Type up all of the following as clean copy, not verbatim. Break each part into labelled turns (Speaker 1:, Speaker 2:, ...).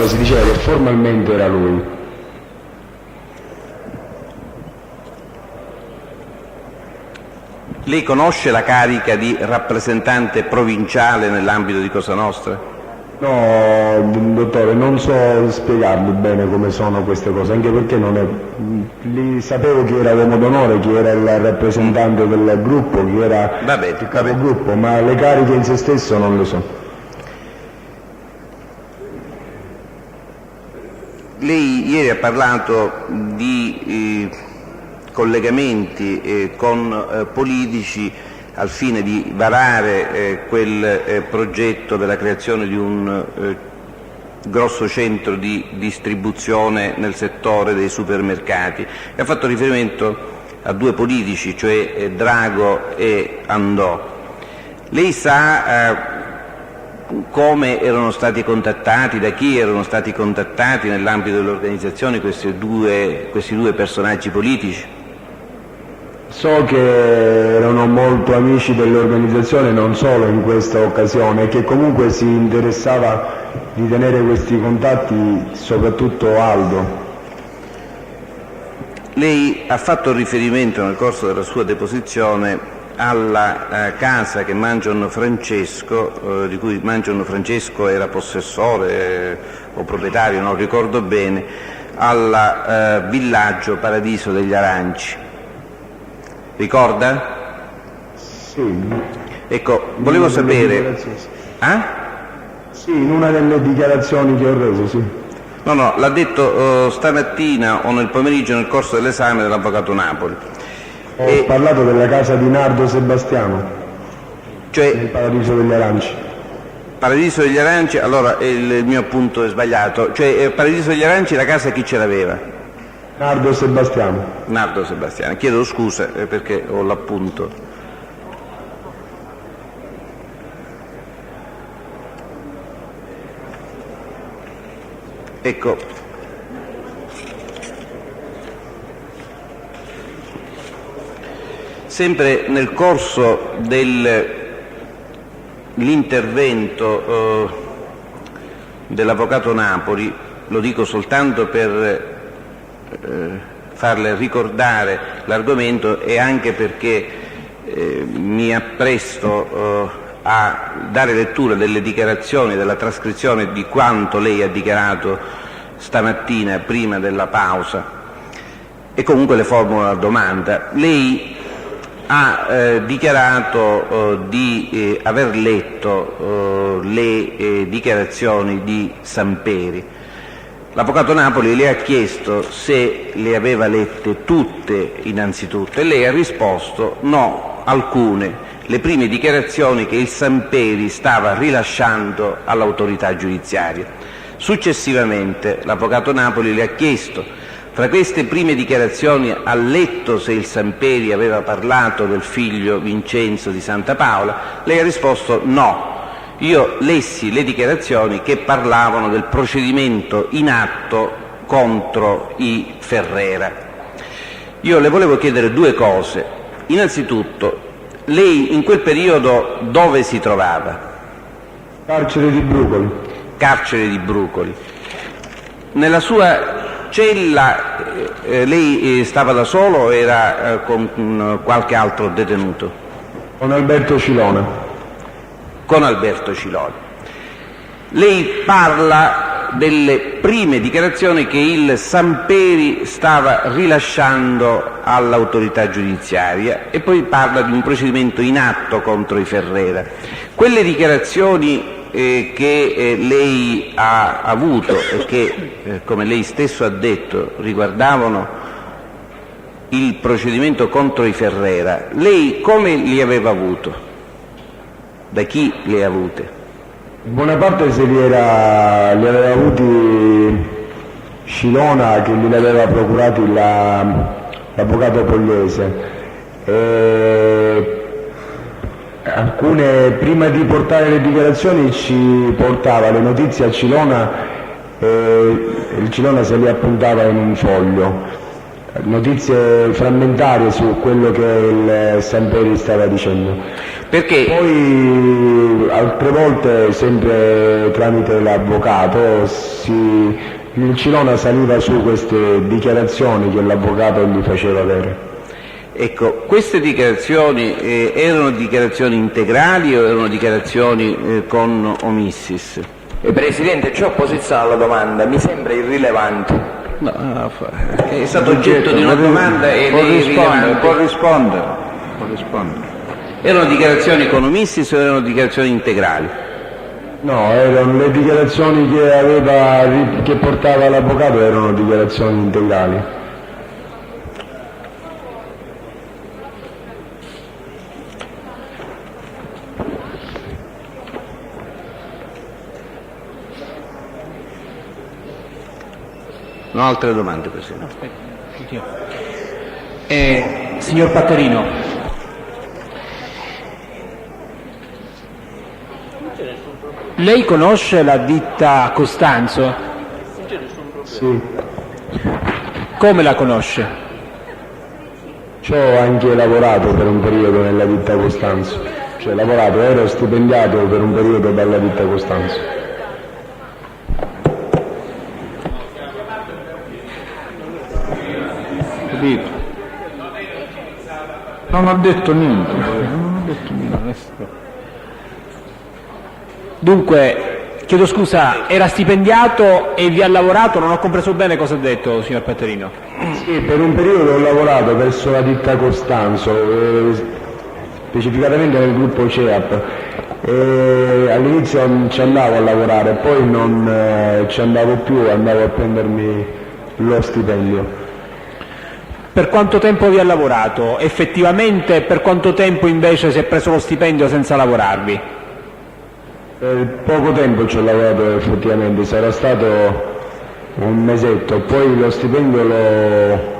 Speaker 1: allora si diceva che formalmente era lui.
Speaker 2: Lei conosce la carica di rappresentante provinciale nell'ambito di Cosa Nostra?
Speaker 1: No, dottore, non so spiegarmi bene come sono queste cose, anche perché non è... sapevo chi era l'uomo d'onore, chi era il rappresentante del gruppo, chi era il capogruppo, ma le cariche in se stesso non le so.
Speaker 2: Lei ieri ha parlato di collegamenti con politici al fine di varare quel progetto della creazione di un grosso centro di distribuzione nel settore dei supermercati e ha fatto riferimento a due politici, cioè Drago e Andò. Lei sa come erano stati contattati, da chi erano stati contattati nell'ambito dell'organizzazione questi due personaggi politici?
Speaker 1: So che erano molto amici dell'organizzazione non solo in questa occasione, e che comunque si interessava di tenere questi contatti soprattutto Aldo.
Speaker 2: Lei ha fatto riferimento nel corso della sua deposizione alla casa che Mangion Francesco, di cui Mangion Francesco era possessore o proprietario, non ricordo bene, al villaggio Paradiso degli Aranci. Ricorda?
Speaker 1: Sì.
Speaker 2: Ecco, volevo sapere...
Speaker 1: Sì, in una delle dichiarazioni che ho reso, sì.
Speaker 2: No, l'ha detto stamattina o nel pomeriggio nel corso dell'esame dell'Avvocato Napoli.
Speaker 1: Ho parlato della casa di Nardo Sebastiano,
Speaker 2: cioè
Speaker 1: nel Paradiso degli Aranci.
Speaker 2: Paradiso degli Aranci, allora il mio appunto è sbagliato, cioè Paradiso degli Aranci la casa chi ce l'aveva?
Speaker 1: Nardo Sebastiano.
Speaker 2: Nardo Sebastiano, chiedo scusa perché ho l'appunto. Ecco, sempre nel corso dell'intervento dell'Avvocato Napoli, lo dico soltanto per farle ricordare l'argomento e anche perché mi appresto a dare lettura delle dichiarazioni, della trascrizione di quanto lei ha dichiarato stamattina prima della pausa, e comunque le formulo la domanda. Lei ha dichiarato di aver letto le dichiarazioni di Samperi. L'Avvocato Napoli le ha chiesto se le aveva lette tutte innanzitutto e lei ha risposto no, alcune, le prime dichiarazioni che il Samperi stava rilasciando all'autorità giudiziaria. Successivamente l'Avvocato Napoli le ha chiesto, fra queste prime dichiarazioni ha letto se il Samperi aveva parlato del figlio Vincenzo di Santa Paola? Lei ha risposto no. Io lessi le dichiarazioni che parlavano del procedimento in atto contro i Ferrera. Io le volevo chiedere due cose. Innanzitutto, lei in quel periodo dove si trovava?
Speaker 1: Carcere di Brucoli.
Speaker 2: Carcere di Brucoli. Nella sua cella lei stava da solo o era con qualche altro detenuto?
Speaker 1: Con Alberto Cilona.
Speaker 2: Con Alberto Ciloni. Lei parla delle prime dichiarazioni che il Samperi stava rilasciando all'autorità giudiziaria e poi parla di un procedimento in atto contro i Ferrera. Quelle dichiarazioni che lei ha avuto e che, come lei stesso ha detto, riguardavano il procedimento contro i Ferrera, lei come li aveva avuto? Da chi le ha avute?
Speaker 1: Buona parte li aveva avuti Cilona, che glieli aveva procurati l'avvocato Pogliese. Alcune, prima di portare le dichiarazioni, ci portava le notizie a Cilona e il Cilona se li appuntava in un foglio. Notizie frammentarie su quello che il Samperi stava dicendo.
Speaker 2: Perché
Speaker 1: Poi altre volte, sempre tramite l'avvocato, il Cilona saliva su queste dichiarazioni che l'avvocato gli faceva avere.
Speaker 2: ecco, queste dichiarazioni erano dichiarazioni integrali o erano dichiarazioni con omissis?
Speaker 3: Presidente, c'è opposizione alla domanda, mi sembra irrilevante.
Speaker 2: No, è stato oggetto di una domanda e
Speaker 4: può rispondere.
Speaker 2: Erano dichiarazioni con omissis o erano dichiarazioni integrali?
Speaker 1: No, erano le dichiarazioni che portava l'avvocato, erano dichiarazioni integrali.
Speaker 2: No, altre domande, Presidente.
Speaker 5: Signor Patterino, lei conosce la ditta Costanzo?
Speaker 1: Sì,
Speaker 5: Come la conosce?
Speaker 1: ci ho anche lavorato per un periodo nella ditta Costanzo. Cioè, ero stipendiato per un periodo dalla ditta Costanzo.
Speaker 4: Capito? Non ho detto niente.
Speaker 5: Dunque, chiedo scusa, era stipendiato e vi ha lavorato? Non ho compreso bene cosa ha detto, signor Patterino.
Speaker 1: Sì, per un periodo ho lavorato verso la ditta Costanzo, specificatamente nel gruppo CEAP. All'inizio ci andavo a lavorare, poi non ci andavo più, andavo a prendermi lo stipendio.
Speaker 5: Per quanto tempo vi ha lavorato? Effettivamente per quanto tempo invece si è preso lo stipendio senza lavorarvi?
Speaker 1: Per poco tempo ci ho lavorato effettivamente, sarà stato un mesetto, poi lo stipendio l'ho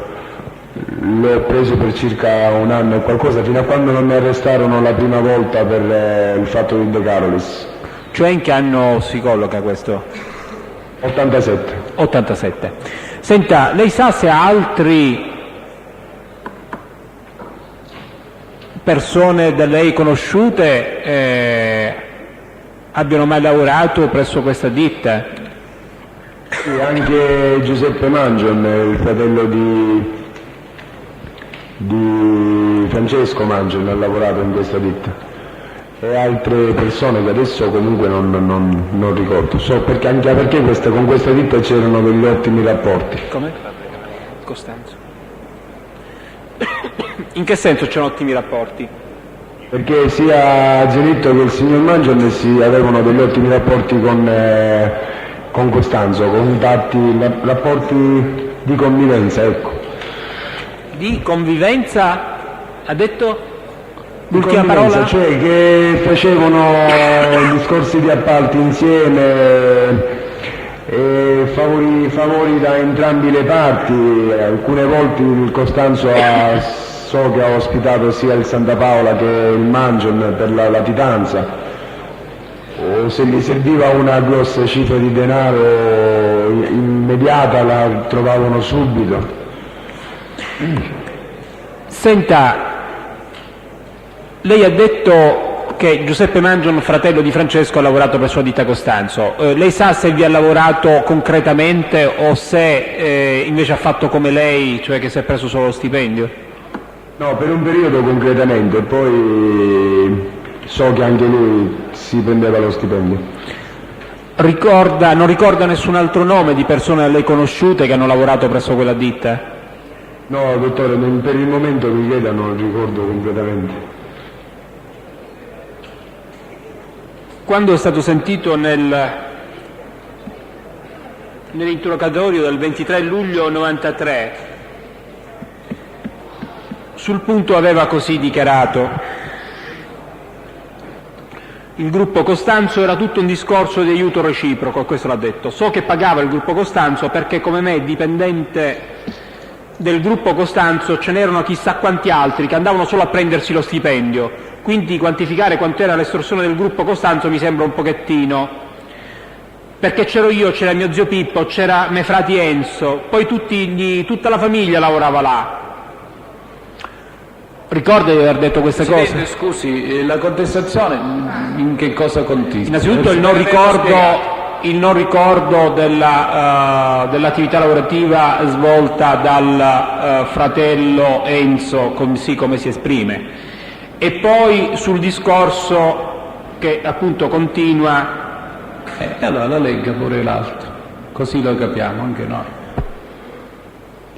Speaker 1: preso per circa un anno e qualcosa, fino a quando non mi arrestarono la prima volta per il fatto di De Carolis.
Speaker 5: Cioè in che anno si colloca questo?
Speaker 1: 87.
Speaker 5: 87. Senta, lei sa se altri persone da lei conosciute abbiano mai lavorato presso questa ditta?
Speaker 1: Sì, anche Giuseppe Mangion, il fratello di Francesco Mangion, ha lavorato in questa ditta, e altre persone che adesso comunque non ricordo. So perché, anche perché con questa ditta c'erano degli ottimi rapporti.
Speaker 5: Come? Costanzo. In che senso c'erano ottimi rapporti?
Speaker 1: Perché sia Zenitto che il signor Mangion avevano degli ottimi rapporti con Costanzo, rapporti di convivenza, ecco.
Speaker 5: Di convivenza, ha detto?
Speaker 1: Di
Speaker 5: L'ultima
Speaker 1: convivenza,
Speaker 5: parola?
Speaker 1: cioè che facevano discorsi di appalti insieme, favori da entrambi le parti. Alcune volte il Costanzo so che ha ospitato sia il Santa Paola che il Mangion per la latitanza, o se gli serviva una grossa cifra di denaro immediata la trovavano subito.
Speaker 5: Senta, lei ha detto che Giuseppe Mangion, fratello di Francesco, ha lavorato per sua ditta Costanzo. Lei sa se vi ha lavorato concretamente o se invece ha fatto come lei, cioè che si è preso solo lo stipendio?
Speaker 1: No, per un periodo concretamente, poi so che anche lui si prendeva lo stipendio.
Speaker 5: Non ricorda nessun altro nome di persone da lei conosciute che hanno lavorato presso quella ditta?
Speaker 1: No, dottore, per il momento mi chieda, non ricordo completamente.
Speaker 5: Quando è stato sentito nell'interrogatorio del 23 luglio 93, sul punto aveva così dichiarato: il gruppo Costanzo era tutto un discorso di aiuto reciproco, questo l'ha detto. So che pagava il gruppo Costanzo perché come me, dipendente del gruppo Costanzo, ce n'erano chissà quanti altri che andavano solo a prendersi lo stipendio, quindi quantificare quant'era l'estorsione del gruppo Costanzo mi sembra un pochettino, perché c'ero io, c'era mio zio Pippo, c'era mio frati Enzo, poi tutta la famiglia lavorava là. Ricorda di aver detto queste cose?
Speaker 4: Presidente, scusi, la contestazione in che cosa consiste?
Speaker 5: Innanzitutto il non ricordo dell'attività lavorativa svolta dal fratello Enzo, così come si esprime, e poi sul discorso che appunto continua.
Speaker 4: Allora la legga pure l'altro, così lo capiamo anche noi.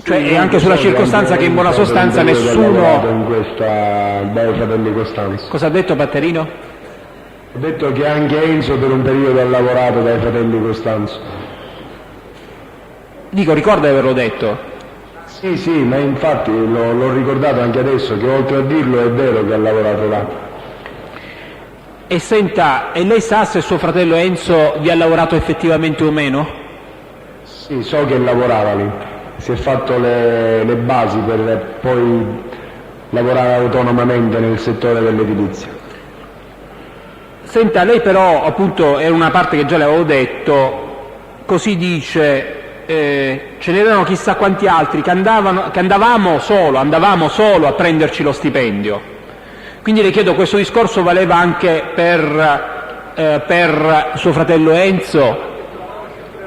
Speaker 5: Cioè, e anche sulla circostanza che in buona sostanza nessuno...
Speaker 1: in questa dai fratelli Costanzo.
Speaker 5: Cosa ha detto Batterino?
Speaker 1: Ho detto che anche Enzo per un periodo ha lavorato dai fratelli Costanzo.
Speaker 5: Dico, ricorda di averlo detto.
Speaker 1: Sì, ma infatti l'ho ricordato anche adesso, che oltre a dirlo è vero che ha lavorato là.
Speaker 5: E senta, e lei sa se suo fratello Enzo vi ha lavorato effettivamente o meno?
Speaker 1: Sì, so che lavorava lì. Si è fatto le basi per poi lavorare autonomamente nel settore dell'edilizia.
Speaker 5: Senta, lei però, appunto, è una parte che già le avevo detto, così dice, ce n'erano chissà quanti altri che andavamo solo a prenderci lo stipendio. Quindi le chiedo, questo discorso valeva anche per suo fratello Enzo?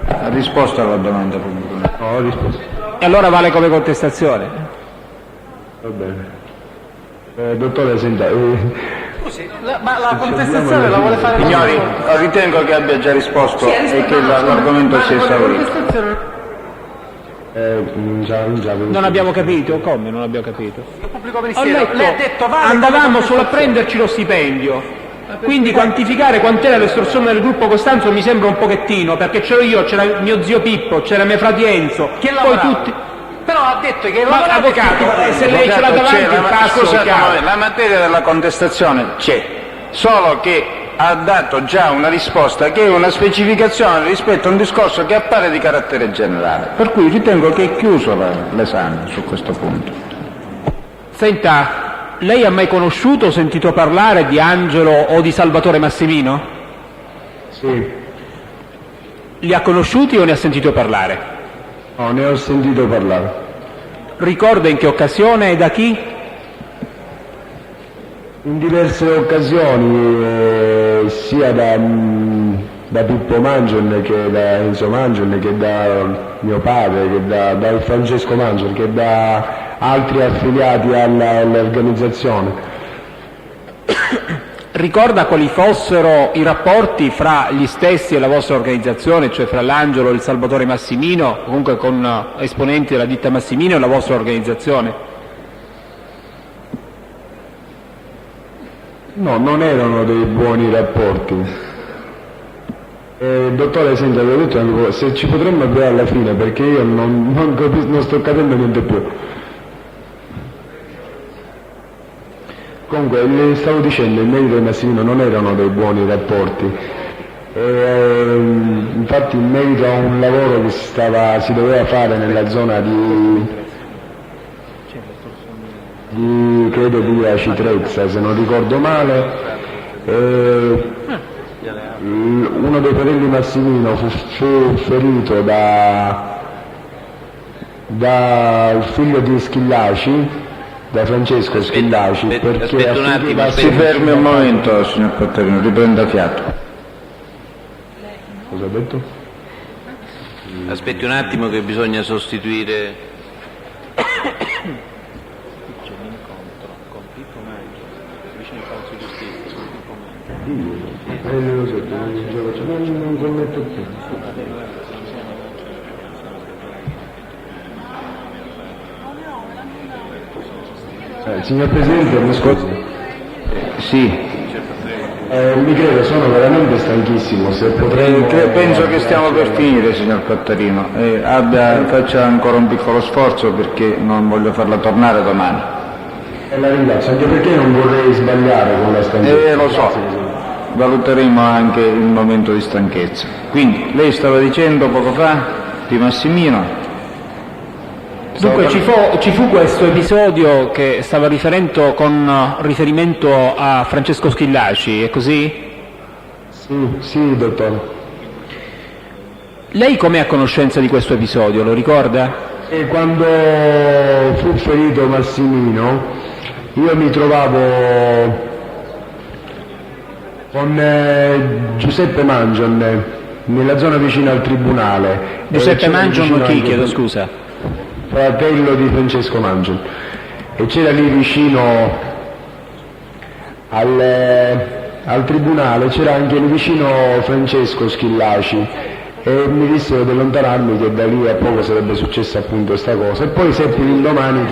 Speaker 4: Ha risposto alla domanda pubblicamente.
Speaker 1: No, ho risposto.
Speaker 5: E allora vale come contestazione?
Speaker 1: Va bene. Dottore, senta...
Speaker 3: Ma la contestazione la vuole fare...
Speaker 4: Signori, ritengo che abbia già risposto e che l'argomento sia esaurito.
Speaker 5: Non abbiamo capito? Come non abbiamo capito?
Speaker 3: Pubblico
Speaker 5: Ho
Speaker 3: ministero,
Speaker 5: letto,
Speaker 3: lei ha detto vale
Speaker 5: andavamo solo a prenderci lo stipendio. Quindi quantificare quant'era l'estorsione del gruppo Costanzo mi sembra un pochettino, perché c'ero io, c'era mio zio Pippo, c'era mio frate Enzo,
Speaker 3: Che
Speaker 5: poi
Speaker 3: lavorava?
Speaker 5: tutti...
Speaker 3: Però ha detto che
Speaker 5: Ma avvocato, se lei ce l'ha davanti il passo,
Speaker 4: Scusate, la materia della contestazione c'è, solo che ha dato già una risposta che è una specificazione rispetto a un discorso che appare di carattere generale, per cui ritengo che è chiuso l'esame su questo punto.
Speaker 5: Senta, lei ha mai conosciuto o sentito parlare di Angelo o di Salvatore Massimino?
Speaker 1: Sì.
Speaker 5: Li ha conosciuti o ne ha sentito parlare?
Speaker 1: No, ne ho sentito parlare.
Speaker 5: Ricorda in che occasione e da chi?
Speaker 1: In diverse occasioni, sia da Pippo Mangion che da Enzo Mangion, che da mio padre, che da Francesco Mangion, che da altri affiliati all'organizzazione.
Speaker 5: Ricorda quali fossero i rapporti fra gli stessi e la vostra organizzazione, cioè fra l'Angelo e il Salvatore Massimino, comunque con esponenti della ditta Massimino e la vostra organizzazione?
Speaker 1: No, non erano dei buoni rapporti. Dottore, senta, vi ho detto una cosa, se ci potremmo avere alla fine, perché io non sto capendo niente più. Comunque, le stavo dicendo, il merito e Massimino non erano dei buoni rapporti. Infatti in merito a un lavoro che si doveva fare nella zona di credo di Acitrezza, se non ricordo male, uno dei fratelli Massimino fu ferito dal figlio di Schillaci, da Francesco Schillaci, perché
Speaker 2: aspetta un attimo,
Speaker 4: Si fermi un momento, signor Patterino, riprenda fiato.
Speaker 1: Cosa ha detto?
Speaker 2: Aspetti un attimo che bisogna sostituire.
Speaker 1: Non commetto più. Signor Presidente, mi scusi.
Speaker 4: Sì,
Speaker 1: Mi credo, sono veramente stanchissimo, se potrei...
Speaker 4: penso che stiamo per finire, signor Patterino. Faccia ancora un piccolo sforzo perché non voglio farla tornare domani.
Speaker 1: La ringrazio, anche perché non vorrei sbagliare con la stanchezza.
Speaker 4: Lo so, valuteremo anche il momento di stanchezza. Quindi, lei stava dicendo poco fa di Massimino?
Speaker 5: Dunque ci fu questo episodio che stava riferendo con riferimento a Francesco Schillaci, è così?
Speaker 1: Sì, dottore.
Speaker 5: Lei com'è a conoscenza di questo episodio, lo ricorda?
Speaker 1: E quando fu ferito Massimino, io mi trovavo con Giuseppe Mangion nella zona vicina al tribunale.
Speaker 5: Giuseppe Mangion
Speaker 1: vicino
Speaker 5: chi,
Speaker 1: anche
Speaker 5: chiedo scusa?
Speaker 1: Fratello di Francesco Mangion, e c'era lì vicino al tribunale, c'era anche lì vicino Francesco Schillaci, e mi dissero di allontanarmi, che da lì a poco sarebbe successa appunto questa cosa. E poi seppi l'indomani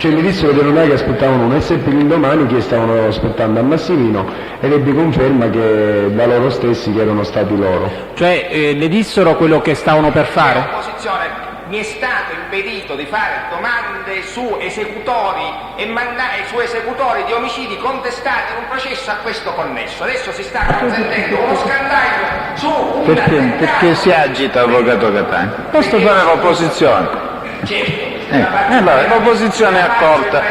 Speaker 1: mi dissero che non è che aspettavano uno, e seppi l'indomani che stavano aspettando a Massimino, ed ebbi conferma che da loro stessi che erano stati loro.
Speaker 5: Cioè le dissero quello che stavano per fare?
Speaker 6: Opposizione, mi è stato impedito di fare domande su esecutori su esecutori di omicidi contestati in un processo a questo connesso. Adesso si sta consentendo uno scandaglio su un
Speaker 4: Perché si agita, avvocato Catania? Posso fare l'opposizione? Allora, l'opposizione è accolta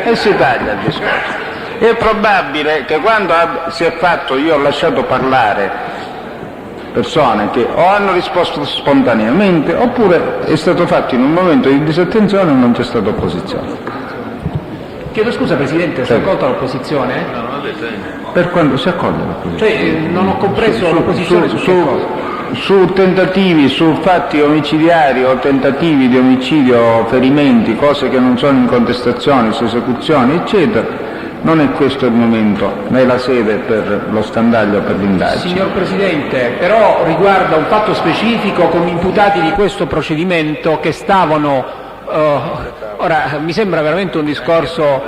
Speaker 4: e si taglia il discorso. È probabile che quando si è fatto, io ho lasciato parlare persone che o hanno risposto spontaneamente, oppure è stato fatto in un momento di disattenzione e non c'è stata opposizione.
Speaker 5: Chiedo scusa Presidente, si è accolta l'opposizione?
Speaker 4: Per quando si accoglie l'opposizione?
Speaker 5: Cioè non ho compreso l'opposizione su che cosa?
Speaker 4: Su tentativi, su fatti omicidiari o tentativi di omicidio o ferimenti, cose che non sono in contestazione, su esecuzioni eccetera, non è questo il momento né la sede per lo scandaglio, per l'indagine.
Speaker 5: Signor Presidente, però riguarda un fatto specifico con imputati di questo procedimento che stavano, ora mi sembra veramente un discorso...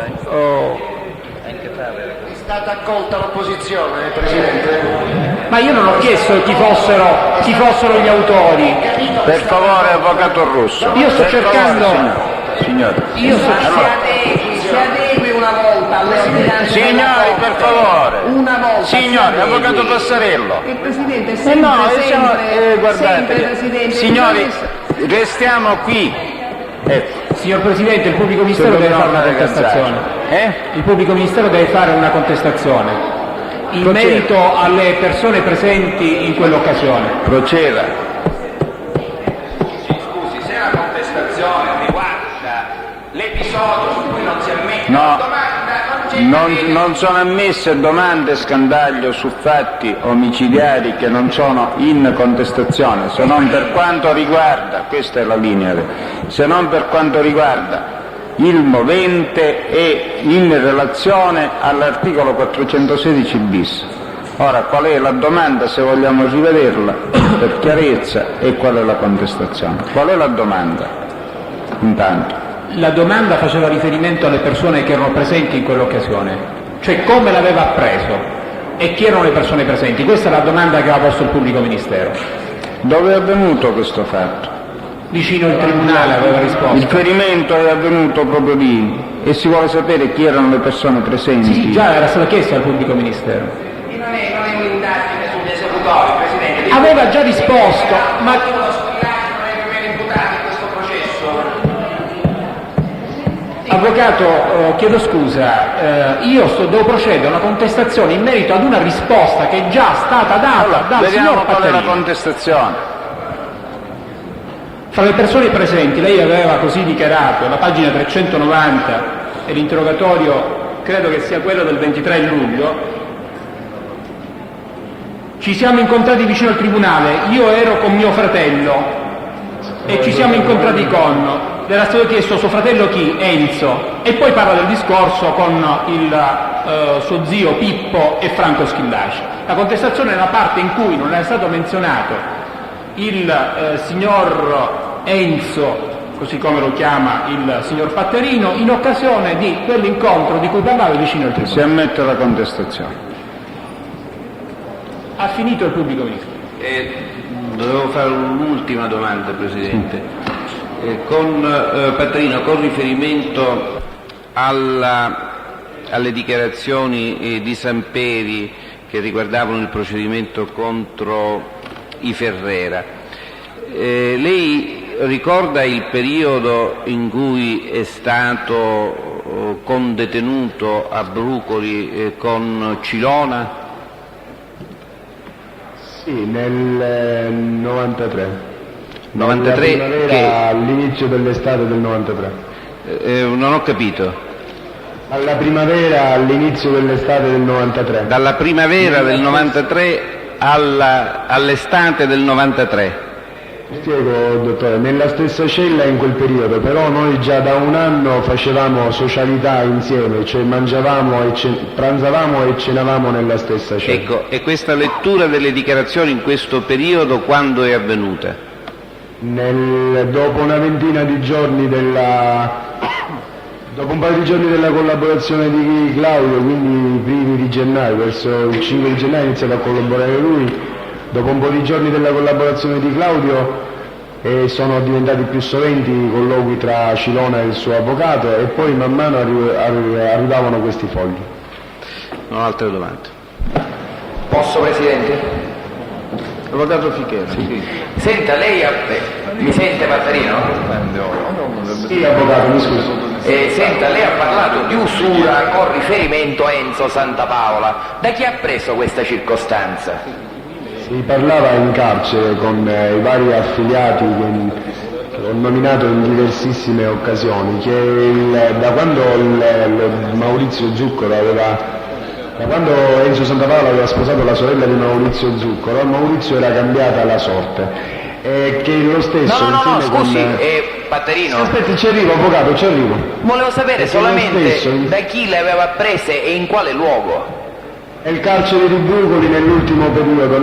Speaker 6: È stata accolta l'opposizione, Presidente.
Speaker 5: Ma io non ho chiesto chi fossero gli autori.
Speaker 4: Per favore, avvocato Russo.
Speaker 5: Io sto cercando...
Speaker 4: Signore.
Speaker 5: Io sto...
Speaker 6: Si adegui una volta alle istanze.
Speaker 4: Signori, per favore.
Speaker 6: Una volta.
Speaker 4: Signori, avvocato Passarello.
Speaker 7: Il Presidente è sempre,
Speaker 4: No,
Speaker 7: sempre,
Speaker 4: guardate,
Speaker 7: sempre, Presidente.
Speaker 4: signori, restiamo qui. Ecco.
Speaker 5: Signor Presidente, il pubblico ministero deve fare una contestazione. Il pubblico ministero deve fare una contestazione in merito alle persone presenti in quell'occasione.
Speaker 4: Proceda.
Speaker 6: Scusi, se la contestazione riguarda l'episodio su cui non si ammette
Speaker 4: No.
Speaker 6: la domanda, non c'è
Speaker 4: Non sono ammesse domande scandaglio su fatti omicidiari che non sono in contestazione, se non per quanto riguarda, questa è la linea, se non per quanto riguarda il movente e in relazione all'articolo 416 bis. Ora, qual è la domanda, se vogliamo rivederla per chiarezza, e qual è la contestazione? Qual è la domanda? Intanto.
Speaker 5: La domanda faceva riferimento alle persone che erano presenti in quell'occasione, cioè come l'aveva appreso e chi erano le persone presenti. Questa è la domanda che aveva posto il pubblico ministero.
Speaker 4: Dove è avvenuto questo fatto?
Speaker 5: Vicino il tribunale aveva risposto.
Speaker 4: Il ferimento è avvenuto proprio lì e si vuole sapere chi erano le persone presenti.
Speaker 5: Sì, già era stato chiesto al pubblico ministero.
Speaker 6: non è un'indagine sugli esecutori, Presidente.
Speaker 5: Aveva già risposto, ma
Speaker 6: uno squillaggio non è per imputati in questo processo.
Speaker 5: avvocato, chiedo scusa, io devo procedere a una contestazione in merito ad una risposta che è già stata data dal
Speaker 4: Vediamo
Speaker 5: signor
Speaker 4: qual è la
Speaker 5: Pattarino.
Speaker 4: contestazione.
Speaker 5: Fra le persone presenti, lei aveva così dichiarato, la pagina 390 e l'interrogatorio credo che sia quello del 23 luglio, ci siamo incontrati vicino al tribunale, io ero con mio fratello e ci siamo incontrati con, le era stato chiesto suo fratello chi? Enzo, e poi parla del discorso con il suo zio Pippo e Franco Schillaci. La contestazione è la parte in cui non è stato menzionato il signor Enzo, così come lo chiama il signor Pattarino, in occasione di quell'incontro di cui parlava vicino al
Speaker 4: Si
Speaker 5: tribunale.
Speaker 4: ammette la contestazione.
Speaker 5: Ha finito il pubblico ministro.
Speaker 2: Dovevo fare un'ultima domanda, Presidente. Con Pattarino, con riferimento alle dichiarazioni di Samperi che riguardavano il procedimento contro i Ferrera, lei ricorda il periodo in cui è stato condetenuto a Brucoli con Cilona?
Speaker 1: Sì, nel 93.
Speaker 2: 93
Speaker 1: Era
Speaker 2: che...
Speaker 1: all'inizio dell'estate del 93.
Speaker 2: non ho capito.
Speaker 1: Alla primavera all'inizio dell'estate del 93.
Speaker 2: Dalla primavera del 93 all'estate del 93.
Speaker 1: Spiego, dottore, nella stessa cella in quel periodo, però noi già da un anno facevamo socialità insieme, cioè pranzavamo e cenavamo nella stessa cella.
Speaker 2: Ecco, e questa lettura delle dichiarazioni in questo periodo quando è avvenuta?
Speaker 1: Dopo una ventina di giorni dopo un paio di giorni della collaborazione di Claudio, quindi i primi di gennaio, verso il 5 di gennaio ha iniziato a collaborare lui. Dopo un po' di giorni della collaborazione di Claudio sono diventati più soventi i colloqui tra Cilona e il suo avvocato e poi man mano arrivavano questi fogli.
Speaker 2: Non ho altre domande.
Speaker 3: Posso, Presidente?
Speaker 2: Avvocato Fichera. Sì.
Speaker 3: Senta, lei mi sente, Pattarino?
Speaker 1: Sì, avvocato, mi scusi.
Speaker 3: Senta, lei ha parlato di usura con riferimento a Enzo Santapaola. Da chi ha preso questa circostanza?
Speaker 1: Si parlava in carcere con i vari affiliati che ho nominato in diversissime occasioni, che da quando Maurizio Zuccaro da quando Enzo Santapaola aveva sposato la sorella di Maurizio Zuccaro, a Maurizio era cambiata la sorte. E che lo stesso
Speaker 3: No,
Speaker 1: insieme
Speaker 3: scusi,
Speaker 1: con...
Speaker 3: Pattarino.
Speaker 1: Aspetti, ci arrivo, avvocato, ci arrivo.
Speaker 3: Volevo sapere
Speaker 1: Perché
Speaker 3: solamente
Speaker 1: lo stesso
Speaker 3: da chi le aveva prese e in quale luogo.
Speaker 1: È il carcere di Brucoli nell'ultimo periodo,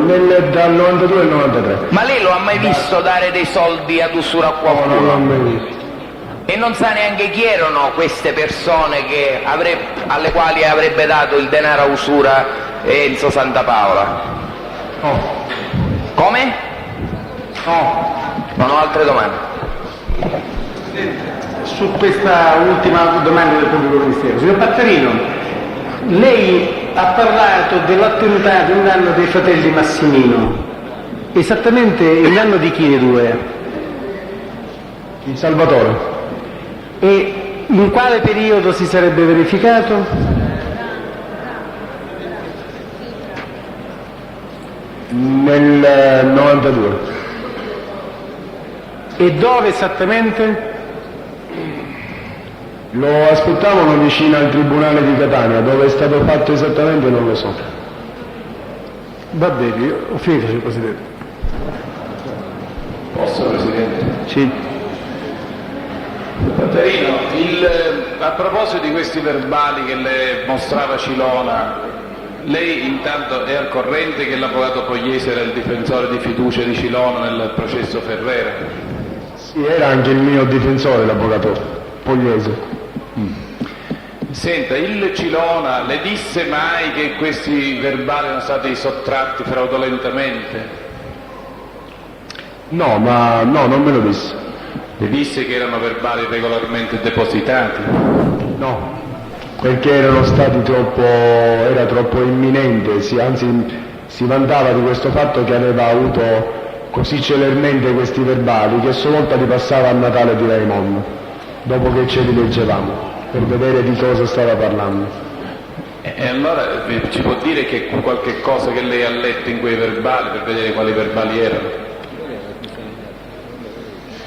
Speaker 1: dal 92 al 93.
Speaker 3: Ma lei lo ha mai visto dare dei soldi ad usura a qualcuno?
Speaker 1: Non l'ho mai visto.
Speaker 3: E non sa neanche chi erano queste persone alle quali avrebbe dato il denaro a usura Enzo Santapaola?
Speaker 1: No.
Speaker 3: Come?
Speaker 1: No.
Speaker 3: Non ho altre domande.
Speaker 8: Su questa ultima domanda del pubblico ministero, signor Pattarino, lei ha parlato dell'attenuta di un danno dei fratelli Massimino, esattamente il danno di chi dei due?
Speaker 1: Il Salvatore.
Speaker 8: E in quale periodo si sarebbe verificato?
Speaker 1: Nel 92.
Speaker 8: E dove esattamente?
Speaker 1: Lo aspettavano vicino al Tribunale di Catania, dove è stato fatto esattamente non lo so.
Speaker 8: Va bene, io ho finito, signor Presidente.
Speaker 4: Posso, Presidente?
Speaker 1: Sì.
Speaker 4: Pattarino, a proposito di questi verbali che le mostrava Cilona, lei intanto è al corrente che l'avvocato Pogliese era il difensore di fiducia di Cilona nel processo Ferrera?
Speaker 1: Sì, era anche il mio difensore, l'avvocato Pogliese.
Speaker 4: Senta, il Cilona le disse mai che questi verbali erano stati sottratti fraudolentemente?
Speaker 1: No, non me lo disse.
Speaker 4: Le disse che erano verbali regolarmente depositati?
Speaker 1: No, perché era troppo imminente, anzi si vantava di questo fatto che aveva avuto così celermente questi verbali che a sua volta li passava a Natale di Raimondo, dopo che ce li leggevamo, per vedere di cosa stava parlando.
Speaker 4: E allora ci può dire che qualche cosa che lei ha letto in quei verbali per vedere quali verbali erano?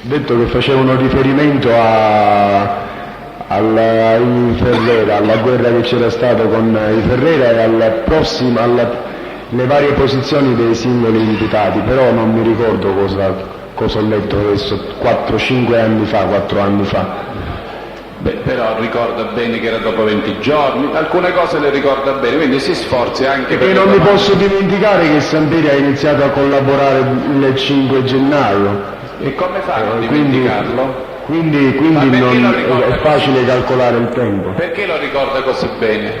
Speaker 1: Detto che facevano riferimento ai Ferrera, alla guerra che c'era stata con i Ferrera e alle varie posizioni dei singoli imputati, però non mi ricordo cosa ho letto adesso, 4 anni fa.
Speaker 4: Beh, però ricorda bene che era dopo 20 giorni, alcune cose le ricorda bene, quindi si sforzi anche per...
Speaker 1: E non mi posso dimenticare che Sampieri ha iniziato a collaborare il 5 gennaio.
Speaker 4: E come fa a non dimenticarlo?
Speaker 1: Quindi non è facile calcolare il tempo.
Speaker 4: Perché lo ricorda così bene?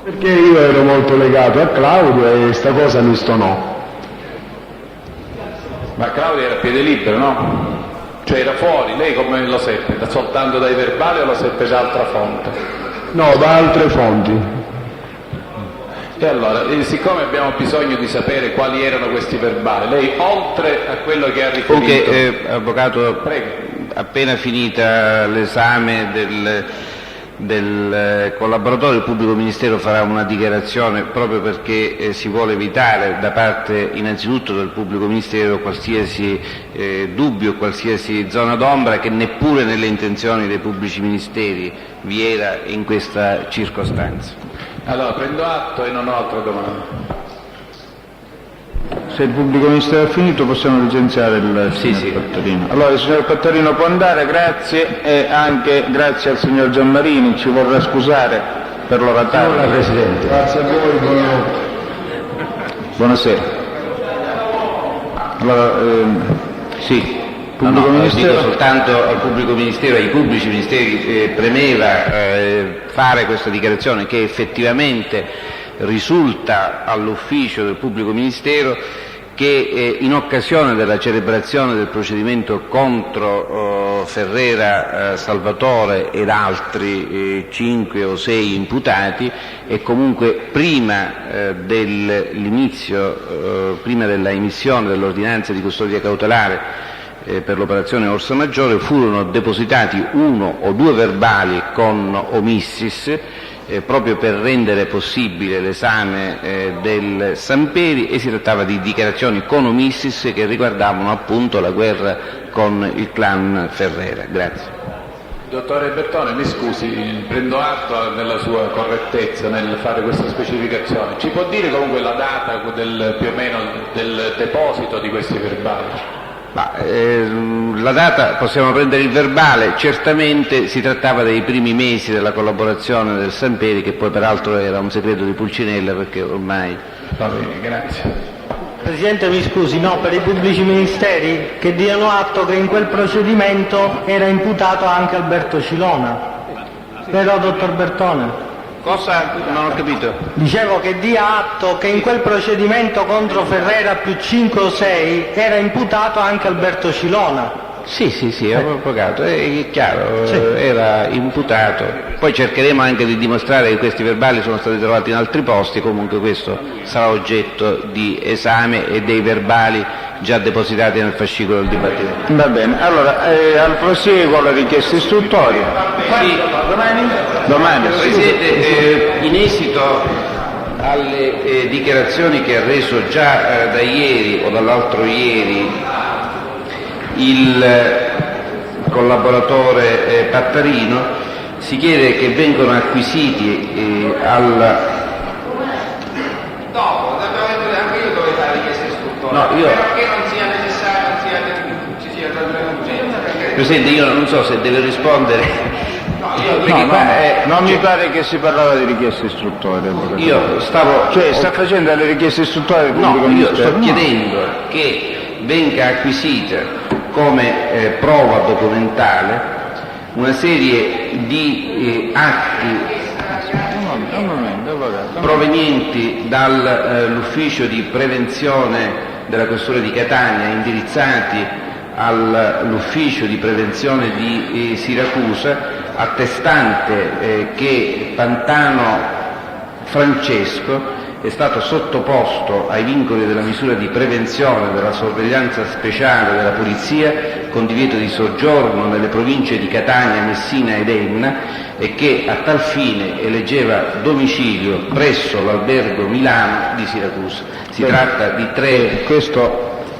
Speaker 1: Perché io ero molto legato a Claudio e sta cosa mi stonò.
Speaker 4: Ma Claudio era a piede libero, no? Cioè era fuori, lei come lo seppe? Soltanto dai verbali o lo seppe da altra fonte?
Speaker 1: No, da altre fonti.
Speaker 4: E allora, siccome abbiamo bisogno di sapere quali erano questi verbali, lei oltre a quello che ha riferito...
Speaker 2: Comunque, avvocato,
Speaker 4: Prego.
Speaker 2: appena finita l'esame del collaboratore, il pubblico ministero farà una dichiarazione proprio perché si vuole evitare da parte innanzitutto del pubblico ministero qualsiasi dubbio, qualsiasi zona d'ombra che neppure nelle intenzioni dei pubblici ministeri vi era in questa circostanza.
Speaker 4: Allora, prendo atto e non ho altre domande. Se il pubblico ministero è finito possiamo licenziare il signor Pattarino. Allora il signor Pattarino può andare, grazie, e anche grazie al signor Giammarini, ci vorrà scusare per l'oratorio.
Speaker 1: Buona Presidente. Grazie a voi,
Speaker 4: Buonasera. Allora, sì.
Speaker 2: Dico soltanto al pubblico ministero, ai pubblici ministeri, premeva fare questa dichiarazione che effettivamente risulta all'ufficio del pubblico ministero che in occasione della celebrazione del procedimento contro Ferrera, Salvatore ed altri 5 o 6 imputati e comunque prima prima della emissione dell'ordinanza di custodia cautelare per l'operazione Orsa Maggiore furono depositati 1 o 2 verbali con omissis proprio per rendere possibile l'esame del Samperi, e si trattava di dichiarazioni con omissis che riguardavano appunto la guerra con il clan Ferrera. Grazie.
Speaker 9: Dottore Bertone, mi scusi, prendo atto della sua correttezza nel fare questa specificazione. Ci può dire comunque la data più o meno del deposito di questi verbali?
Speaker 2: La data possiamo prendere il verbale, certamente si trattava dei primi mesi della collaborazione del Samperi, che poi peraltro era un segreto di Pulcinella perché ormai...
Speaker 9: Va bene, grazie.
Speaker 10: Presidente, mi scusi, no, per i pubblici ministeri che diano atto che in quel procedimento era imputato anche Alberto Cilona. Vero, dottor Bertone?
Speaker 2: Cosa? Non ho capito.
Speaker 10: Dicevo che dia atto che in quel procedimento contro Ferrera più 5 o 6 era imputato anche Alberto Cilona.
Speaker 2: Sì, è avvocato, è chiaro,
Speaker 10: Sì.
Speaker 2: Era imputato. Poi cercheremo anche di dimostrare che questi verbali sono stati trovati in altri posti, comunque questo sarà oggetto di esame e dei verbali già depositati nel fascicolo del dibattimento.
Speaker 4: Va bene, allora al proseguo le richieste istruttorie.
Speaker 2: Sì.
Speaker 4: Domani.
Speaker 2: Presidente, in esito alle dichiarazioni che ha reso già da ieri o dall'altro ieri il collaboratore Pattarino, si chiede che vengano acquisiti
Speaker 6: Dopo, anche io dovevo fare richiesta istruttoria.
Speaker 2: No, io...
Speaker 6: Perché non sia necessario, ci sia urgenza.
Speaker 2: Presidente, io non so se deve rispondere.
Speaker 4: Non mi pare che si parlava di richieste istruttorie.
Speaker 2: Io stavo...
Speaker 4: Cioè, sta facendo delle richieste istruttorie del pubblico
Speaker 2: No, io
Speaker 4: ministero?
Speaker 2: sto chiedendo che venga acquisita come prova documentale una serie di atti provenienti dall'ufficio di prevenzione della Questura di Catania, indirizzati all'ufficio di prevenzione di Siracusa, attestante che Pantano Francesco è stato sottoposto ai vincoli della misura di prevenzione della sorveglianza speciale della polizia con divieto di soggiorno nelle province di Catania, Messina ed Enna, e che a tal fine eleggeva domicilio presso l'albergo Milano di Siracusa. Si tratta di 3...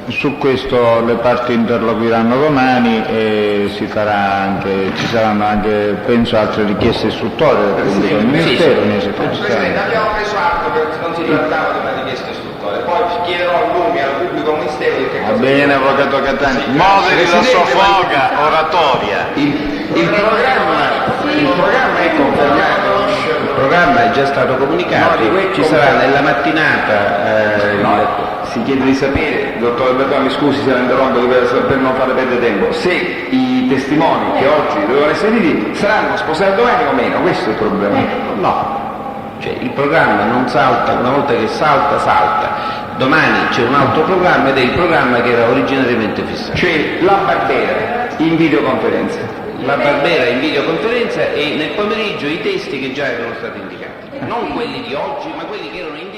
Speaker 4: Su questo le parti interloquiranno domani e ci saranno anche, penso, altre richieste istruttorie del pubblico ministero.
Speaker 6: Presidente, abbiamo preso atto che non si trattava di una richiesta istruttoria, poi chiederò a lui al pubblico ministero di che cosa...
Speaker 4: Va bene, avvocato Catania. Moderi la sua foga oratoria.
Speaker 2: Il programma è confermato, il programma è già stato comunicato, ci sarà nella mattinata...
Speaker 11: Si chiede di sapere, dottor Bertone, mi scusi se la interrompo per non fare perdere tempo, se i testimoni che oggi dovevano essere venuti saranno sposati domani o meno, questo è il problema.
Speaker 2: No, cioè il programma non salta, una volta che salta. Domani c'è un altro programma ed è il programma che era originariamente fissato.
Speaker 11: Cioè la Barbera in videoconferenza.
Speaker 2: La Barbera in videoconferenza e nel pomeriggio i testi che già erano stati indicati. Non quelli di oggi, ma quelli che erano indicati.